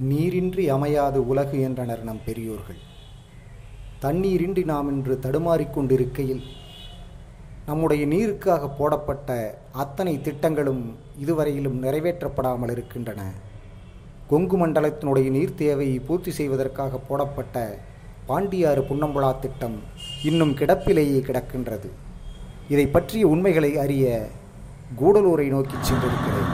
நீரின்றி அமையாது உலகு என்றனர் நம் பெரியோர்கள். தண்ணீரின்றி நாம் இன்று தடுமாறிக்கொண்டிருக்கையில் நம்முடைய நீருக்காக போடப்பட்ட அத்தனை திட்டங்களும் இதுவரையிலும் நிறைவேற்றப்படாமல் இருக்கின்றன. கொங்கு மண்டலத்தினுடைய நீர் தேவையை பூர்த்தி செய்வதற்காக போடப்பட்ட பாண்டியாறு புன்னம்புழா திட்டம் இன்னும் கிடப்பிலேயே கிடக்கின்றது. இதை பற்றிய உண்மைகளை அறிய கூடலூரை நோக்கி சென்றிருக்கிறேன்.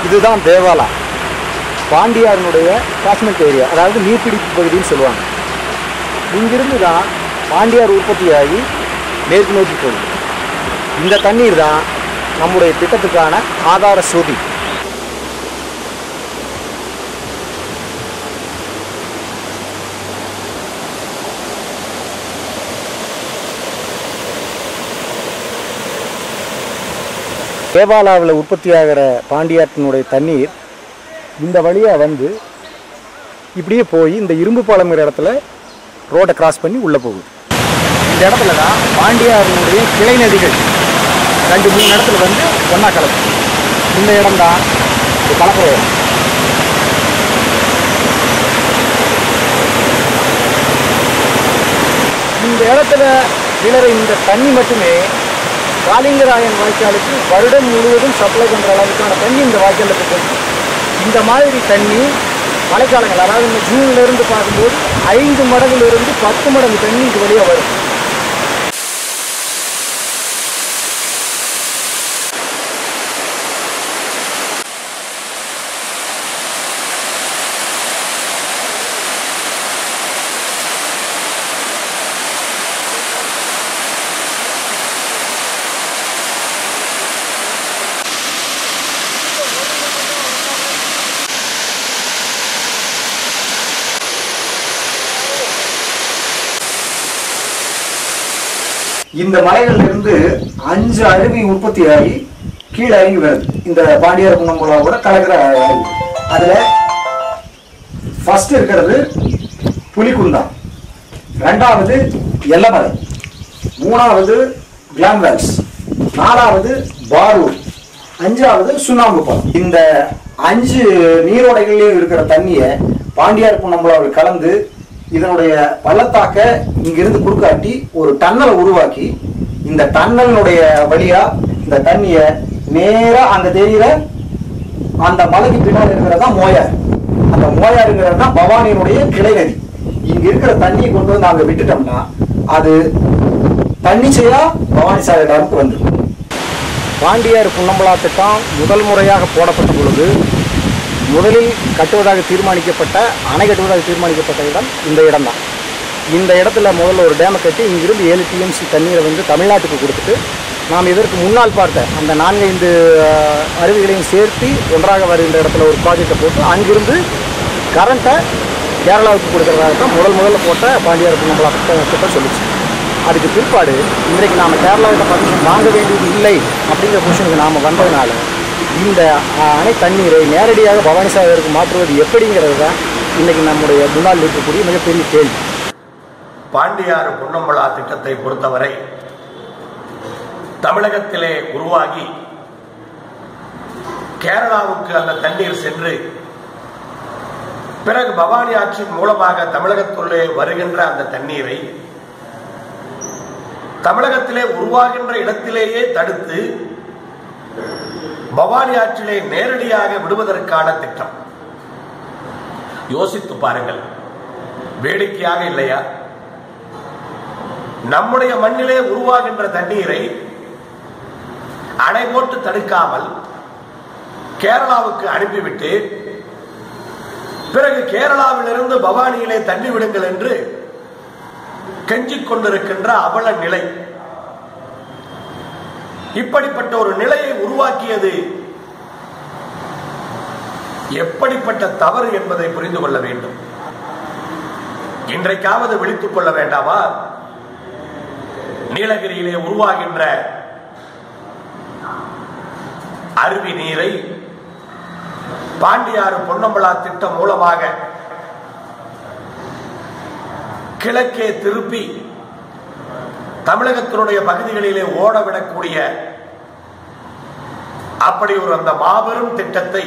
இதுதான் தேவாலா, பாண்டியாரினுடைய காஷ்மெண்ட் ஏரியா, அதாவது நீர்பிடிப்பு பகுதின்னு சொல்லுவாங்க. இங்கிருந்து தான் பாண்டியார் உற்பத்தியாகி மேற்கு நோக்கி போகுது. இந்த தண்ணீர் தான் நம்முடைய திட்டத்துக்கான ஆதார சோதி. தேவாலாவில் உற்பத்தியாகிற பாண்டியாற்றினுடைய தண்ணீர் இந்த வழியாக வந்து இப்படியே போய் இந்த இரும்பு பாலங்கிற இடத்துல ரோடை கிராஸ் பண்ணி உள்ளே போகுது. இந்த இடத்துல தான் பாண்டியாரினுடைய கிளை நதிகள் 2-3 இடத்துல வந்து ஒன்றா கலப்பு. இந்த இடம்தான் கலக்கிற இடம். இந்த இடத்துல விளைற இந்த தண்ணி மட்டுமே காளிங்கராயன் வாய்க்காலுக்கு வருடம் முழுவதும் சப்ளை பண்ணுற அளவுக்கான தண்ணி இந்த வாய்க்காலில் போகும். இந்த மாதிரி தண்ணி மழைக்காலங்கள், அதாவது இந்த ஜூன்லேருந்து பார்க்கும்போது 5 மடங்குலேருந்து 10 மடங்கு தண்ணி இது வழியாக வரும். இந்த மலைகளிலிருந்து 5 அருவி உற்பத்தியாகி கீழே இறங்கி வருது. இந்த பாண்டியார் புன்னம்புழாவோட கலக்கிற அருவி. அதுல ஃபர்ஸ்ட் இருக்கிறது புலிக்குந்தா, 2வது எல்லமலை, 3வது கிளாம்வேல்ஸ், 4வது பாரூர், 5வது சுண்ணாம்பு பாலம். இந்த 5 நீரோடைகளிலும் இருக்கிற தண்ணியை பாண்டியார் புன்னம்புழாவில் கலந்து இதனுடைய பள்ளத்தாக்க இங்கிருந்து குறுக்காட்டி ஒரு டன்னலை உருவாக்கி இந்த டன்னலுடைய வழியா இந்த தண்ணிய நேரா அங்க தெரிகிற அந்த மலைக்கு பின்னால் இருக்கிறதா மோயார். அந்த மோயாருங்கிறது தான் பவானியினுடைய கிளை நதி. இங்க இருக்கிற தண்ணியை கொண்டு வந்து அங்க விட்டுட்டோம்னா அது தன்னிச்சையா பவானி சாகர் டேமுக்கு வந்துடும். பாண்டியார் புன்னம்புழா திட்டம் முதல் முறையாக போடப்பட்ட பொழுது முதலில் கட்டுவதாக தீர்மானிக்கப்பட்ட அணை கட்டுவதாக தீர்மானிக்கப்பட்ட இடம் இந்த இடம் தான். இந்த இடத்துல முதல்ல ஒரு டேமை கட்டி இங்கிருந்து 7 TMC தண்ணீரை வந்து தமிழ்நாட்டுக்கு கொடுத்துட்டு நாம் இதற்கு முன்னால் பார்த்த அந்த 4-5 அருவிகளையும் சேர்த்து ஒன்றாக வருகின்ற இடத்துல ஒரு ப்ராஜெக்டை போட்டு அங்கிருந்து கரண்ட்டை கேரளாவுக்கு கொடுக்கறதாக தான் முதல்ல போட்ட பாண்டியார் புன்னம்புழா திட்டம் சொல்லிச்சு. அதுக்கு பிற்பாடு இன்றைக்கு நாம் கேரளாவிட்ட பர்மிஷன் வாங்க வேண்டியது இல்லை அப்படிங்கிற பொசிஷனுக்கு நாம் வந்ததுனால இந்த அணை தண்ணீரை நேரடியாக பவானி சாகருக்கு மாற்றுவது எப்படிங்கிறது தான் இன்னைக்கு நம்முடைய முன்னால் இருக்கக்கூடிய மிகப்பெரிய கேள்வி. பாண்டியாறு புன்னம்புழா திட்டத்தை பொறுத்தவரை தமிழகத்திலே உருவாகி கேரளாவுக்கு அந்த தண்ணீர் சென்று பிறகு பவானி ஆற்றின் மூலமாக தமிழகத்துள்ளே வருகின்ற அந்த தண்ணீரை தமிழகத்திலே உருவாகின்ற இடத்திலேயே தடுத்து பவானி ஆற்றிலே நேரடியாக விடுவதற்கான திட்டம். யோசித்து பாருங்கள், வேடிக்கையாக இல்லையா? நம்முடைய மண்ணிலே உருவாகின்ற தண்ணீரை அணை போட்டு தடுக்காமல் கேரளாவுக்கு அனுப்பிவிட்டு பிறகு கேரளாவிலிருந்து பவானியிலே தண்ணி விடுங்கள் என்று கெஞ்சிக் கொண்டிருக்கின்ற அவல நிலை. இப்படிப்பட்ட ஒரு நிலையை உருவாக்கியது எப்படிப்பட்ட தவறு என்பதை புரிந்து கொள்ள வேண்டும். இன்றைக்காவது விழித்துக் கொள்ள வேண்டாமா? நீலகிரியிலே உருவாகின்ற அருவி நீரை பாண்டியாறு பொன்னம்பலா திட்டம் மூலமாக கிழக்கே திருப்பி தமிழகத்தினுடைய பகுதிகளிலே ஓடவிடக்கூடிய அப்படி ஒரு அந்த மாபெரும் திட்டத்தை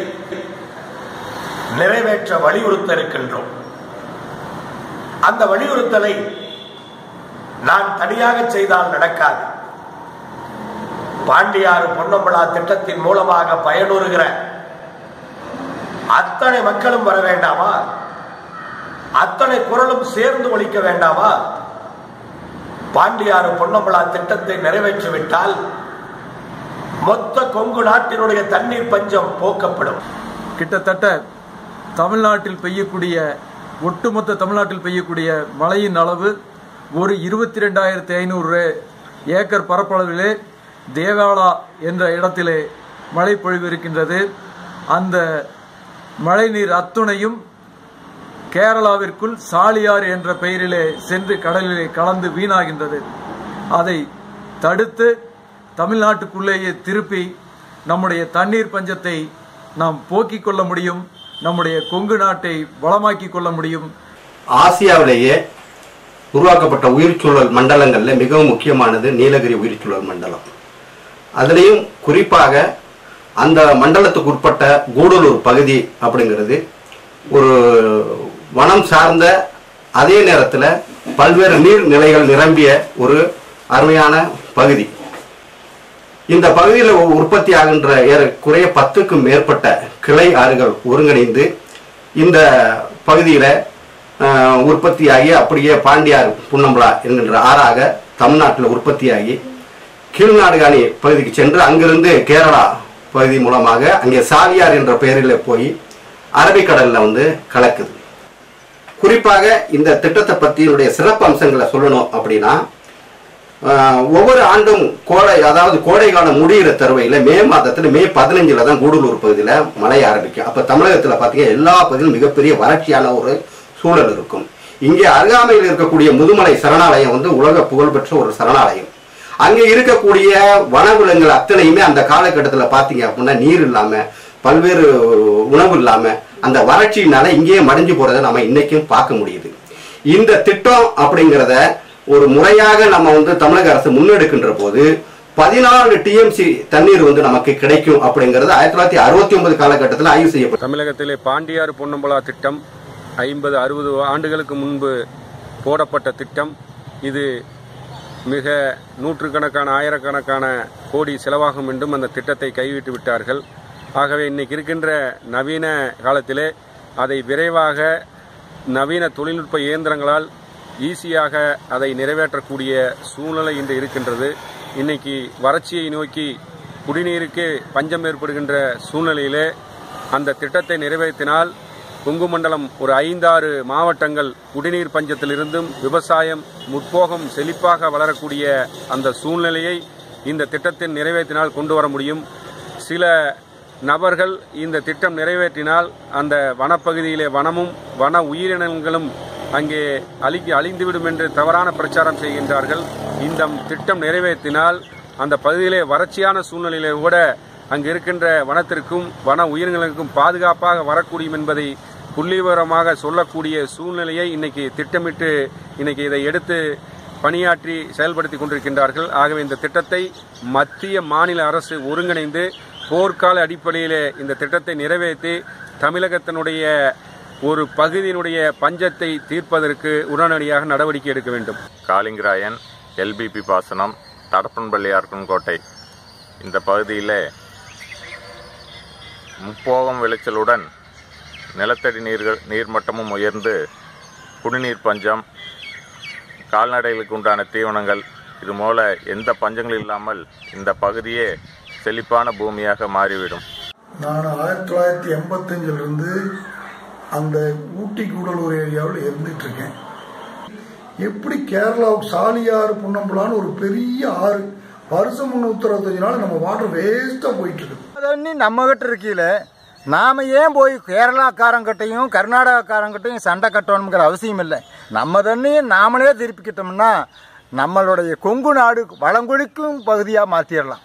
நிறைவேற்ற வலியுறுத்த இருக்கின்றோம். அந்த வலியுறுத்தலை நான் தனியாக செய்தால் நடக்காது. பாண்டியாறு பொன்னம்பலா திட்டத்தின் மூலமாக பயனுறுகிற அத்தனை மக்களும் வர வேண்டாமா? அத்தனை குரலும் சேர்ந்து ஒலிக்க வேண்டாமா? பாண்டியாறு பொன்னம்பலா திட்டத்தை நிறைவேற்றிவிட்டால் மொத்த கொங்கு நாட்டினுடைய தண்ணீர் பஞ்சம் போக்கப்படும். கிட்டத்தட்ட தமிழ்நாட்டில் பெய்யக்கூடிய ஒட்டுமொத்த தமிழ்நாட்டில் பெய்யக்கூடிய மழையின் அளவு ஒரு 22,500 ஏக்கர் பரப்பளவிலே தேவாலா என்ற இடத்திலே மழை பொழிவு இருக்கின்றது. அந்த மழைநீர் அத்துணையும் கேரளாவிற்குள் சாலியாறு என்ற பெயரிலே சென்று கடலிலே கலந்து வீணாகின்றது. அதை தடுத்து தமிழ்நாட்டுக்குள்ளேயே திருப்பி நம்முடைய தண்ணீர் பஞ்சத்தை நாம் போக்கிக் கொள்ள முடியும். நம்முடைய கொங்கு நாட்டை வளமாக்கிக் கொள்ள முடியும். ஆசியாவிலேயே உருவாக்கப்பட்ட உயிர்ச்சூழல் மண்டலங்களில் மிகவும் முக்கியமானது நீலகிரி உயிர்ச்சூழல் மண்டலம். அதுலேயும் குறிப்பாக அந்த மண்டலத்துக்கு உட்பட்ட கூடலூர் பகுதி அப்படிங்கிறது ஒரு வனம் சார்ந்த, அதே நேரத்தில் பல்வேறு நீர்நிலைகள் நிரம்பிய ஒரு அருமையான பகுதி. இந்த பகுதியில் உற்பத்தி ஆகின்ற ஏறக்குறைய 10க்கும் மேற்பட்ட கிளை ஆறுகள் ஒருங்கிணைந்து இந்த பகுதியில் உற்பத்தியாகி அப்படியே பாண்டியாறு பொன்னம்பலா என்கின்ற ஆறாக தமிழ்நாட்டில் உற்பத்தியாகி கீழ்நாடுகாணி பகுதிக்கு சென்று அங்கிருந்து கேரளா பகுதி மூலமாக அங்கே சாலியார் என்ற பெயரில் போய் அரபிக்கடலில் கலக்குது. குறிப்பாக இந்த திட்டத்தை பற்றியுடைய சிறப்பு அம்சங்களை சொல்லணும் அப்படின்னா, ஒவ்வொரு ஆண்டும் கோடை காலம் முடிகிற தருவையில் மே மாதத்தில் மே 15 தான் கூடலூர் பகுதியில் மழை ஆரம்பிக்கும். அப்போ தமிழகத்தில் பார்த்தீங்கன்னா எல்லா பகுதியிலும் மிகப்பெரிய வறட்சியான ஒரு சூழல் இருக்கும். இங்கே அருகாமையில் இருக்கக்கூடிய முதுமலை சரணாலயம் உலக புகழ்பெற்ற ஒரு சரணாலயம். அங்கே இருக்கக்கூடிய வனவிலங்குகள் அத்தனையுமே அந்த காலகட்டத்தில் பார்த்தீங்க அப்படின்னா நீர் இல்லாமல், பல்வேறு உணவு இல்லாமல், அந்த வறட்சியினால இங்கேயே மடிஞ்சு போறதை நம்ம இன்னைக்கும் பார்க்க முடியுது. இந்த திட்டம் அப்படிங்கிறத ஒரு முறையாக நம்ம தமிழக அரசு முன்னெடுக்கின்ற போது 14 TMC தண்ணீர் நமக்கு கிடைக்கும் அப்படிங்கிறது 1969 காலகட்டத்தில் ஆய்வு செய்யப்பட்டது. தமிழகத்திலே பாண்டியாறு பொன்னம்பலா திட்டம் 50-60 ஆண்டுகளுக்கு முன்பு போடப்பட்ட திட்டம். இது மிக நூற்றுக்கணக்கான ஆயிரக்கணக்கான கோடி செலவாகும் என்றும் அந்த திட்டத்தை கைவிட்டு விட்டார்கள். ஆகவே இன்னைக்கு இருக்கின்ற நவீன காலத்திலே அதை விரைவாக நவீன தொழில்நுட்ப இயந்திரங்களால் ஈஸியாக அதை நிறைவேற்றக்கூடிய சூழ்நிலை இன்று இருக்கின்றது. இன்னைக்கு வறட்சியை நோக்கி குடிநீருக்கு பஞ்சம் ஏற்படுகின்ற சூழ்நிலையிலே அந்த திட்டத்தை நிறைவேற்றினால் கொங்கு மண்டலம் ஒரு 5-6 மாவட்டங்கள் குடிநீர் பஞ்சத்திலிருந்தும் விவசாயம் முற்போகம் செழிப்பாக வளரக்கூடிய அந்த சூழ்நிலையை இந்த திட்டத்தின் நிறைவேற்றினால் கொண்டு வர முடியும். சில நபர்கள் இந்த திட்டம் நிறைவேற்றினால் அந்த வனப்பகுதியிலே வனமும் வன உயிரினங்களும் அங்கே அழிந்துவிடும் என்று தவறான பிரச்சாரம் செய்கின்றார்கள். இந்த திட்டம் நிறைவேற்றினால் அந்த பகுதியிலே வறட்சியான சூழ்நிலையிலே கூட அங்கு இருக்கின்ற வனத்திற்கும் வன உயிரினங்களுக்கும் பாதுகாப்பாக வரக்கூடும் என்பதை புள்ளிவிவரமாக சொல்லக்கூடிய சூழ்நிலையை இன்னைக்கு திட்டமிட்டு இன்னைக்கு இதை எடுத்து பணியாற்றி செயல்படுத்தி கொண்டிருக்கின்றார்கள். ஆகவே இந்த திட்டத்தை மத்திய மாநில அரசு ஒருங்கிணைந்து போர்க்கால அடிப்படையிலே இந்த திட்டத்தை நிறைவேற்றி தமிழகத்தினுடைய ஒரு பகுதியினுடைய பஞ்சத்தை தீர்ப்பதற்கு உடனடியாக நடவடிக்கை எடுக்க வேண்டும். காளிங்கராயன், LBP பாசனம், தடப்பன்பள்ளி அர்க்கன்கோட்டை இந்த பகுதியில் முப்போகம் விளைச்சலுடன் நிலத்தடி நீர்மட்டமும் உயர்ந்து குடிநீர் பஞ்சம், கால்நடைகளுக்கு உண்டான தீவனங்கள், இது போல எந்த பஞ்சங்களும் இல்லாமல் இந்த பகுதியே செழிப்பான பூமியாக மாறிவிடும். நான் 1985 அந்த ஊட்டி கூடலூர் ஏரியாவில் இருந்துட்டு இருக்கேன். எப்படி கேரளாவுக்கு சாலியாறு பொன்னம்பலான்னு ஒரு பெரிய ஆறு வருஷம் 365 நாள் நம்ம வாட்டர் வேஸ்டா போயிட்டு இருக்கு. தண்ணி நம்ம கிட்ட இருக்கையில நாம ஏன் போய் கேரளாக்காரங்கிட்டையும் கர்நாடகாக்காரங்கிட்டையும் சண்டை கட்டணுங்கிற அவசியம் இல்லை. நம்ம தண்ணியை நாமளே திருப்பிக்கிட்டோம்னா நம்மளுடைய கொங்கு நாடு வளங்குடிக்கும் பகுதியாக மாற்றிடலாம்.